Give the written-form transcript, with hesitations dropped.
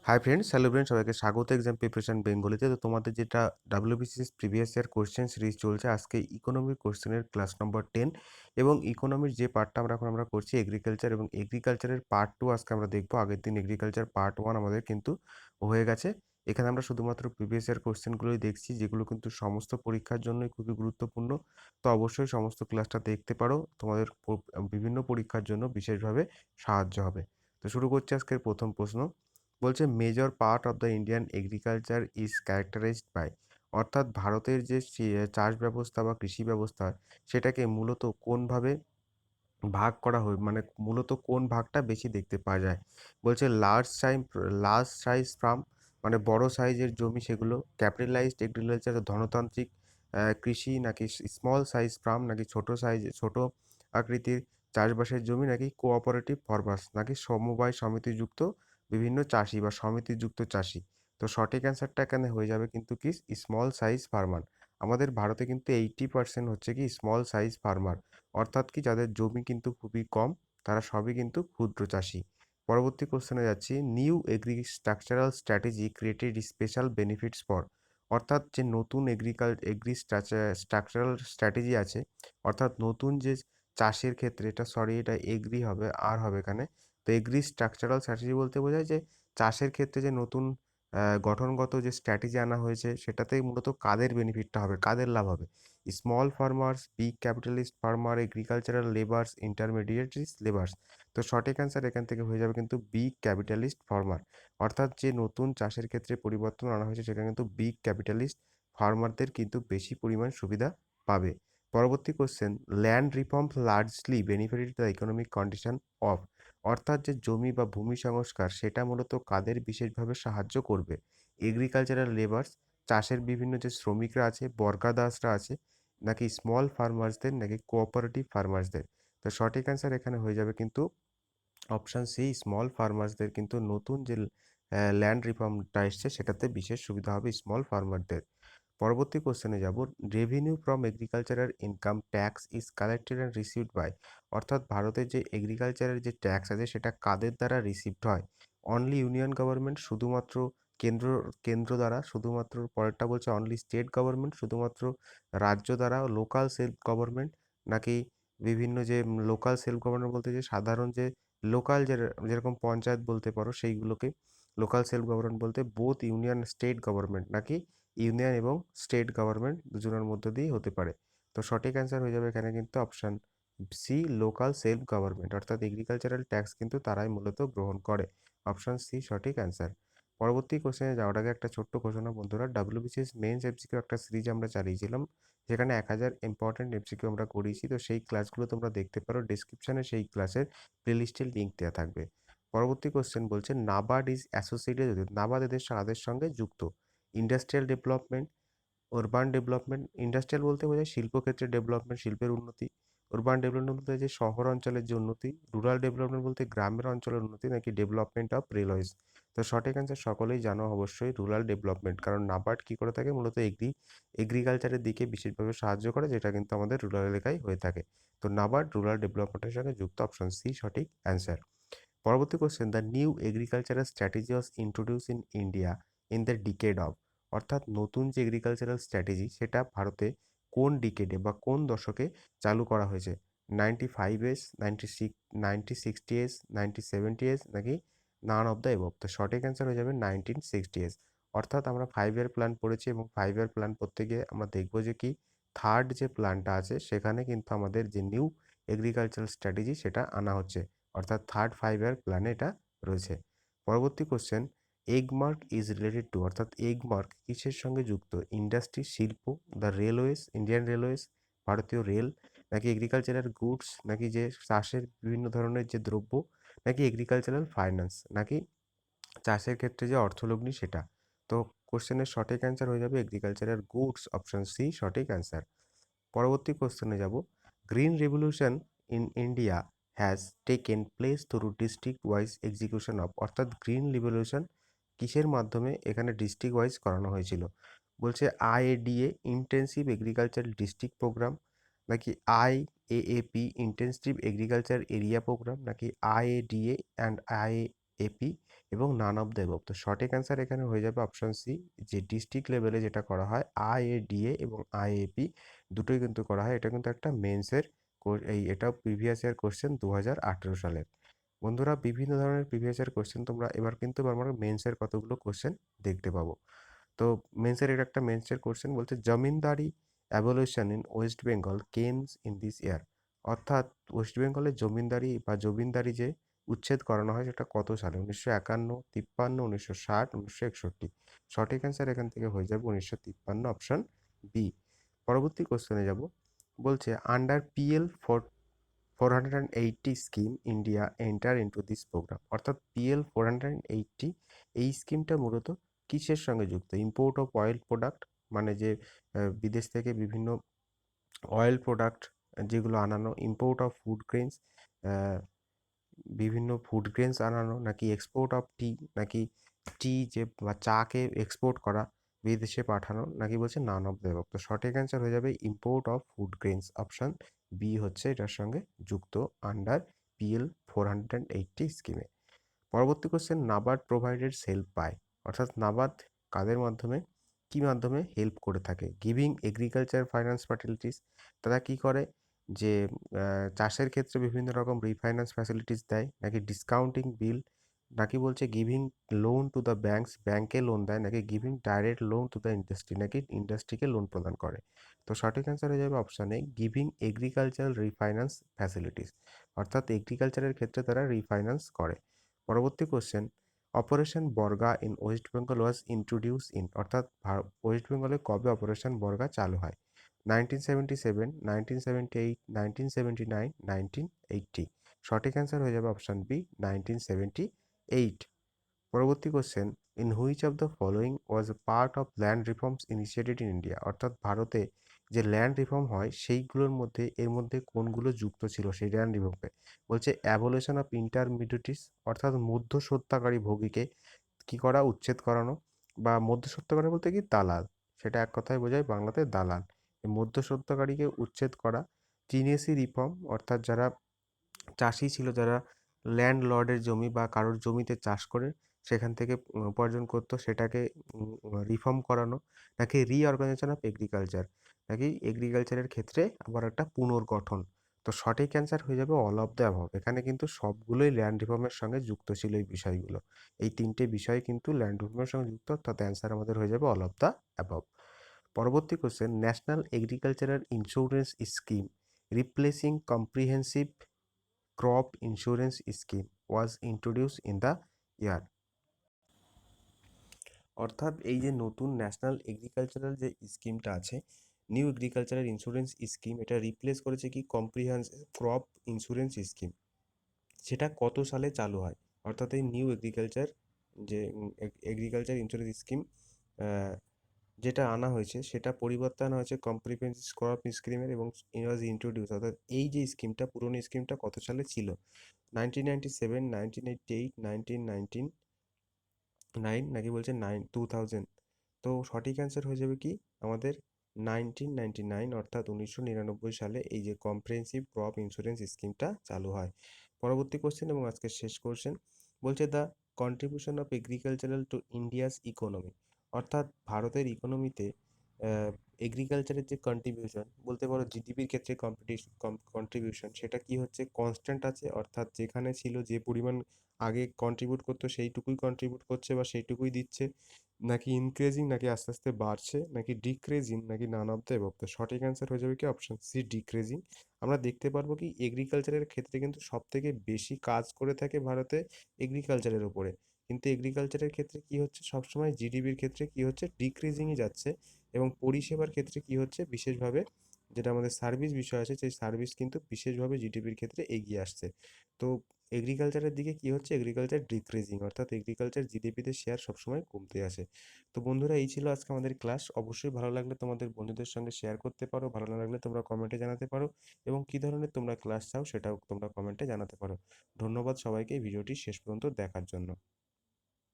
Hi friends, hello friends, সবাইকে স্বাগত exam preparation বেঙ্গলিতে। তো তোমাদের যেটা WBCS previous year question series চলছে, আজকে ইকোনমিক কোশ্চেনের ক্লাস নম্বর 10 এবং ইকোনমির যে পার্টটা আমরা করছি এগ্রিকালচার, এবং এগ্রিকালচারের পার্ট 2 আজকে আমরা দেখবো। আগের দিন এগ্রিকালচার পার্ট 1 আমাদের কিন্তু হয়ে গেছে। এখানে আমরা শুধুমাত্র প্রিভিয়াস ইয়ার কোশ্চেনগুলোই দেখছি, যেগুলো কিন্তু সমস্ত পরীক্ষার জন্যই খুবই গুরুত্বপূর্ণ। তো অবশ্যই সমস্ত ক্লাসটা দেখতে পারো, তোমাদের বিভিন্ন পরীক্ষার জন্য বিশেষভাবে সাহায্য হবে। তো শুরু করছি আজকের প্রথম প্রশ্ন। বলছে major part of the Indian agriculture is characterised by, অর্থাৎ ভারতের যে চাষ ব্যবস্থা বা কৃষি ব্যবস্থা, সেটাকে মূলত কোনভাবে ভাগ করা হয়, মানে মূলত কোন ভাগটা বেশি দেখতে পাওয়া যায়। বলছে লার্জ সাইজ ফার্ম, মানে বড় সাইজের জমি, সেগুলো ক্যাপিটালাইজড এগ্রিকালচার ধনতান্ত্রিক কৃষি, নাকি স্মল সাইজ ফার্ম, নাকি ছোট আকৃতির চাষবাসের জমি, নাকি কোঅপারেটিভ ফার্মার্স, নাকি সমবায় সমিতিযুক্ত বিভিন্ন চাষি বা সমিতিযুক্ত চাষি। তো সঠিক অ্যান্সারটা এখানে হয়ে যাবে কিন্তু কি স্মল সাইজ ফার্মার। আমাদের ভারতে কিন্তু 80% হচ্ছে কি স্মল সাইজ ফার্মার, অর্থাৎ কি যাদের জমি কিন্তু খুবই কম, তারা সবই কিন্তু ক্ষুদ্র চাষি। পরবর্তী কোশ্চেনে যাচ্ছি। New agri structural strategy created special benefits for, অর্থাৎ যে নতুন স্ট্রাকচারাল স্ট্র্যাটেজি আছে, অর্থাৎ নতুন যে চাষের ক্ষেত্রে, এটা এগ্রি হবে, আর হবে এখানে। তো এগ্রি স্ট্রাকচারাল স্ট্র্যাটেজি বলতে বোঝায় যে চাষের ক্ষেত্রে যে নতুন গঠনগত যে স্ট্র্যাটেজি আনা হয়েছে, সেটাতে মূলত কাদের বেনিফিটটা হবে, কাদের লাভ হবে। Small farmers, big capitalist farmer, agricultural labours, intermediaries labours. তো সঠিক অ্যান্সার এখান থেকে হয়ে যাবে কিন্তু বিগ ক্যাপিটালিস্ট ফার্মার, অর্থাৎ যে নতুন চাষের ক্ষেত্রে পরিবর্তন আনা হয়েছে, সেখানে কিন্তু বিগ ক্যাপিটালিস্ট ফার্মারদের কিন্তু বেশি পরিমাণ সুবিধা পাবে। পরবর্তী question. Land reform largely benefited the economic condition of, অর্থাৎ যে জমি বা ভূমি সংস্কার, সেটা মূলত কাদের বিশেষভাবে সাহায্য করবে। এগ্রিকালচারাল লেবার্স, চাষের বিভিন্ন যে শ্রমিকরা আছে, বর্গাদাসরা আছে, নাকি স্মল ফার্মার্সদের, নাকি কোঅপারেটিভ ফার্মার্সদের। তো সঠিক অ্যান্সার এখানে হয়ে যাবে কিন্তু অপশান সি, স্মল ফার্মার্সদের। কিন্তু নতুন যে ল্যান্ড রিফর্মটা এসছে, সেটাতে বিশেষ সুবিধা হবে স্মল ফার্মারদের। পরবর্তী কোশ্চেনে যাব। Revenue from agricultural income tax is collected and received by, অর্থাৎ ভারতের যে এগ্রিকালচারের যে ট্যাক্স আছে, সেটা কাদের দ্বারা রিসিভড হয়। অনলি ইউনিয়ন গভর্নমেন্ট, শুধুমাত্র কেন্দ্র কেন্দ্র দ্বারা, শুধুমাত্র পরেরটা বলছে অনলি স্টেট গভর্নমেন্ট, শুধুমাত্র রাজ্য দ্বারা, লোকাল সেলফ গভর্নমেন্ট, নাকি বিভিন্ন যে লোকাল সেলফ গভর্নমেন্ট বলতে যে সাধারণ যে লোকাল যে যেরকম পঞ্চায়েত বলতে পারো, সেইগুলোকে লোকাল সেলফ গভর্নমেন্ট বলতে। বোথ ইউনিয়ন স্টেট গভর্নমেন্ট, নাকি ইউনিয়ন এবং স্টেট গভর্নমেন্ট দুজনের মধ্য দিয়েই হতে পারে। তো সঠিক অ্যান্সার হয়ে যাবে এখানে কিন্তু option C, local self government, অর্থাৎ এগ্রিকালচারাল ট্যাক্স কিন্তু তারাই মূলত গ্রহণ করে। অপশান সি সঠিক অ্যান্সার। পরবর্তী কোশ্চেনে যাওয়ার আগে একটা ছোট্ট ঘোষণা বন্ধুরা। ডাব্লিউবিসিএস মেন্স এমসিকিউ একটা সিরিজ আমরা চালিয়েছিলাম, যেখানে 1000 ইম্পর্টেন্ট এমসিকিউ আমরা করিয়েছি। তো সেই ক্লাসগুলো তোমরা দেখতে পারো, ডিসক্রিপশনে সেই ক্লাসের প্লেলিস্টের লিঙ্ক দেওয়া থাকবে। পরবর্তী কোশ্চেন বলছে নাবার্ড ইজ অ্যাসোসিয়েটেড, নাবার্ড কাদের সঙ্গে যুক্ত। Industrial development, urban development. Industrial বলতে বোঝায় শিল্পক্ষেত্রে ডেভেলপমেন্ট, শিল্পের উন্নতি। urban ডেভেলপমেন্ট বলতে যে শহর অঞ্চলের যে উন্নতি। রুরাল ডেভেলপমেন্ট বলতে গ্রামের অঞ্চলের উন্নতি, নাকি ডেভেলপমেন্ট অফ রেলওয়েজ। তো সঠিক অ্যান্সার সকলেই জানো অবশ্যই রুরাল ডেভেলপমেন্ট, কারণ নাবার্ড কী করে থাকে, মূলত এগ্রিকালচারের দিকে বিশেষভাবে সাহায্য করে, যেটা কিন্তু আমাদের রুরাল এলাকায় হয়ে থাকে। তো নাবার্ড রুরাল ডেভেলপমেন্টের সঙ্গে যুক্ত, অপশন সি সঠিক অ্যান্সার। পরবর্তী question. The new agricultural strategy was introduce in India in the decade of, অর্থাৎ নতুন যে এগ্রিকালচারাল স্ট্র্যাটেজি, সেটা ভারতে কোন ডিকেডে বা কোন দশকে চালু করা হয়েছে। 95s, 1960s, 1970s, নাকি নান অফ দ্য এবভ। তো সঠিক অ্যান্সার হয়ে যাবে 1960s। অর্থাৎ আমরা 5 ইয়ার প্ল্যান পড়েছি, এবং 5 ইয়ার প্ল্যান পড়তে গিয়ে আমরা দেখবো যে কি থার্ড যে প্ল্যানটা আছে, সেখানে কিন্তু আমাদের যে নিউ এগ্রিকালচারাল স্ট্র্যাটেজি সেটা আনা হচ্ছে, অর্থাৎ থার্ড 5 ইয়ার প্ল্যানে এটা রয়েছে। পরবর্তী question. Agmark is related to, অর্থাৎ এগমার্ক কিসের সঙ্গে যুক্ত। ইন্ডাস্ট্রি, শিল্প, দ্য রেলওয়েজ, ইন্ডিয়ান রেলওয়েজ, ভারতীয় রেল, নাকি এগ্রিকালচারাল গুডস, নাকি যে চাষের বিভিন্ন ধরনের যে দ্রব্য, নাকি এগ্রিকালচারাল ফাইন্যান্স, নাকি চাষের ক্ষেত্রে যে অর্থলগ্নি সেটা। তো কোশ্চেনের সঠিক অ্যান্সার হয়ে যাবে এগ্রিকালচারাল গুডস, অপশন সি সঠিক অ্যান্সার। পরবর্তী কোশ্চেনে যাব। Green revolution in India has taken place through district wise execution of, অর্থাৎ গ্রিন রিভলিউশন কিসের মাধ্যমে এখানে ডিস্ট্রিক্ট ওয়াইজ করানো হয়েছিল। বলছে আইএডিএ, ইন্টেন্সিভ এগ্রিকালচার ডিস্ট্রিক্ট প্রোগ্রাম, নাকি আইএএপি, ইন্টেন্সিভ এগ্রিকালচার এরিয়া প্রোগ্রাম, নাকি আইএডিএ অ্যান্ড এপি এবং নান অফ দ্য অ্যাবভ। তো সঠিক অ্যান্সার এখানে হয়ে যাবে অপশন সি, যে ডিস্ট্রিক্ট লেভেলে যেটা করা হয় আইএডিএ এবং আইএপি দুটোই কিন্তু করা হয়। এটা কিন্তু একটা মেন্সের এটাও প্রিভিয়াস ইয়ার কোশ্চেন 2018 সালের। বন্ধুরা, বিভিন্ন ধরনের প্রিভিয়াস ইয়ার কোশ্চেন তোমরা এবার কিন্তু আমরা মেন্সের কতগুলো কোশ্চেন দেখতে পাবো। তো মেন্সের এটা একটা মেন্সের কোশ্চেন বলছে, zamindari abolition in West Bengal came in this year. অর্থাৎ ওয়েস্ট বেঙ্গলের জমিনদারি বা জমিনদারি যে উচ্ছেদ করানো হয় সেটা কত সালে? 1951, 53, 1960, 1961। সঠিক অ্যান্সার এখান থেকে হয়ে যাবে 1953, অপশন বি। পরবর্তী কোশ্চেনে যাব। বলছে under PL 480 scheme India enter into this programme. অর্থাৎ পিএল 480 এই স্কিমটা মূলত কিসের সঙ্গে যুক্ত? ইম্পোর্ট অফ অয়েল প্রোডাক্ট, মানে যে বিদেশ থেকে বিভিন্ন অয়েল প্রোডাক্ট যেগুলো আনানো, ইম্পোর্ট অফ ফুড গ্রেনস, বিভিন্ন ফুড গ্রেনস আনানো, নাকি এক্সপোর্ট অফ টি, নাকি টি যে বা চাকে এক্সপোর্ট করা, বিদেশে পাঠানো, নাকি বলছে নান অফ দ্য অ্যাবভ। তো সঠিক অ্যান্সার হয়ে যাবে import of food grains, option B হচ্ছে এটার সঙ্গে যুক্ত আন্ডার পিএল 480 স্কিমে। পরবর্তী কোশ্চেন, নাবার্ড প্রোভাইডেড হেল্প পায়। অর্থাৎ নাবার্ড কাদের মাধ্যমে, কি মাধ্যমে হেল্প করে থাকে? গিভিং এগ্রিকালচার ফাইন্যান্স ফ্যাসিলিটিস, তারা কি করে যে চাষের ক্ষেত্রে বিভিন্ন রকম রিফাইন্যান্স ফ্যাসিলিটিস দেয়, নাকি ডিসকাউন্টিং বিল, নাকি বলছে giving loan to the banks, ব্যাংকে লোন দেয়, নাকি giving direct loan to the industry, নাকি ইন্ডাস্ট্রিকে লোন প্রদান করে। তো সঠিক অ্যান্সার হয়ে যাবে option A, giving agricultural refinance facilities. অর্থাৎ এগ্রিকালচারের ক্ষেত্রে তারা রিফাইন্যান্স করে। পরবর্তী question, operation barga in West Bengal was introduce in. অর্থাৎ ওয়েস্ট বেঙ্গলে কবে অপারেশন বর্গা চালু হয়? 1977, 1978, 1979, 1980। সঠিক অ্যান্সার হয়ে যাবে অপশান বি, 1978। পরবর্তী question, in which of the following was a part of land reforms initiated in India. অর্থাৎ ভারতে যে ল্যান্ড রিফর্ম হয় সেইগুলোর মধ্যে এর মধ্যে কোনগুলো যুক্ত ছিল সেই ল্যান্ড রিফর্মে? বলছে অ্যাবলিশন অফ ইন্টারমিডিয়েটিস, অর্থাৎ মধ্যস্বত্বকারী ভোগীকে কি করা, উচ্ছেদ করানো, বা মধ্যস্বত্বকারী বলতে কি দালাল, সেটা এক কথায় বোঝায় বাংলাতে দালাল। এই মধ্যস্বত্বকারীকে উচ্ছেদ করা। টিনেসি রিফর্ম, অর্থাৎ যারা চাষি ছিল, যারা ল্যান্ড লর্ডের জমি বা কারোর জমিতে চাষ করে সেখান থেকে উপার্জন করতো, সেটাকে রিফর্ম করানো, নাকি রিঅর্গানাইজেশন অফ এগ্রিকালচার, নাকি এগ্রিকালচারের ক্ষেত্রে আবার একটা পুনর্গঠন। তো সঠিক অ্যান্সার হয়ে যাবে অল অফ দ্য অ্যাবভ। এখানে কিন্তু সবগুলোই ল্যান্ড রিফর্মের সঙ্গে যুক্ত ছিল এই বিষয়গুলো। এই তিনটে বিষয় কিন্তু ল্যান্ড রিফর্মের সঙ্গে যুক্ত, অর্থাৎ অ্যান্সার আমাদের হয়ে যাবে অল অফ দ্য অ্যাবভ। পরবর্তী question, national agricultural insurance scheme replacing comprehensive crop insurance scheme was introduced in the year। অর্থাৎ এই যে নতুন ন্যাশনাল এগ্রিকালচারাল যে স্কিমটা আছে, নিউ এগ্রিকালচারাল ইন্স্যুরেন্স স্কিম, এটা রিপ্লেস করেছে কি কম্প্রিহেন্সিভ ক্রপ ইন্স্যুরেন্স স্কিম। সেটা কত সালে চালু হয়? অর্থাৎ এই নিউ এগ্রিকালচার যে এগ্রিকালচার ইন্স্যুরেন্স স্কিম যেটা আনা হয়েছে সেটা পরিবর্তে আনা হয়েছে কম্প্রিহেন্সিভ ক্রপ স্কিমের, এবং ওয়াজ ইন্ট্রোডিউস। অর্থাৎ এই যে স্কিমটা, পুরনো স্কিমটা কত সালে ছিল? 1997, 1988, 1999, নাকি বলছে 2000। তো সঠিক অ্যান্সার হয়ে যাবে কি আমাদের 1999, অর্থাৎ 1999 সালে এই যে কম্প্রিহেন্সিভ ক্রপ ইন্স্যুরেন্স স্কিমটা চালু হয়। পরবর্তী কোশ্চেন এবং আজকের শেষ কোশ্চেন, বলছে the contribution of agricultural two India's economy. অর্থাৎ ভারতের ইকোনমিতে এগ্রিকালচারের যে কন্ট্রিবিউশন, বলতে পারো জিডিপির ক্ষেত্রে কন্ট্রিবিউশন, সেটা কি হচ্ছে, কনস্ট্যান্ট আছে? অর্থাৎ যেখানে ছিল যে পরিমাণ আগে কন্ট্রিবিউট করতো সেইটুকুই কন্ট্রিবিউট করছে বা সেইটুকুই দিচ্ছে, নাকি ইনক্রিজিং, নাকি আস্তে আস্তে বাড়ছে, নাকি ডিক্রিজিং, নাকি নান অফ দ্য অ্যাবভ। তো সঠিক অ্যান্সার হয়ে যাবে কি অপশন সি, ডিক্রিজিং। আমরা দেখতে পারবো কি এগ্রিকালচারের ক্ষেত্রে কিন্তু সব থেকে বেশি কাজ করে থাকে ভারতে এগ্রিকালচারের উপরে, কিন্তু এগ্রিকালচারের ক্ষেত্রে কি হচ্ছে, সবসময় জিডিপির ক্ষেত্রে কি হচ্ছে, ডিক্রিজিংই যাচ্ছে। এবং পরিষেবার ক্ষেত্রে কি হচ্ছে, বিশেষভাবে যেটা আমাদের সার্ভিস বিষয় আছে, সেই সার্ভিস কিন্তু বিশেষভাবে জিডিপির ক্ষেত্রে এগিয়ে আসছে। তো এগ্রিকালচারের দিকে কি হচ্ছে, এগ্রিকালচার ডিক্রিজিং, অর্থাৎ এগ্রিকালচার জিডিপিতে শেয়ার সবসময় কমতে আসে। তো বন্ধুরা, এই ছিল আজকে আমাদের ক্লাস। অবশ্যই ভালো লাগলে তোমাদের বন্ধুদের সঙ্গে শেয়ার করতে পারো, ভালো না লাগলে তোমরা কমেন্টে জানাতে পারো, এবং কী ধরনের তোমরা ক্লাস চাও সেটাও তোমরা কমেন্টে জানাতে পারো। ধন্যবাদ সবাইকে ভিডিওটি শেষ পর্যন্ত দেখার জন্য।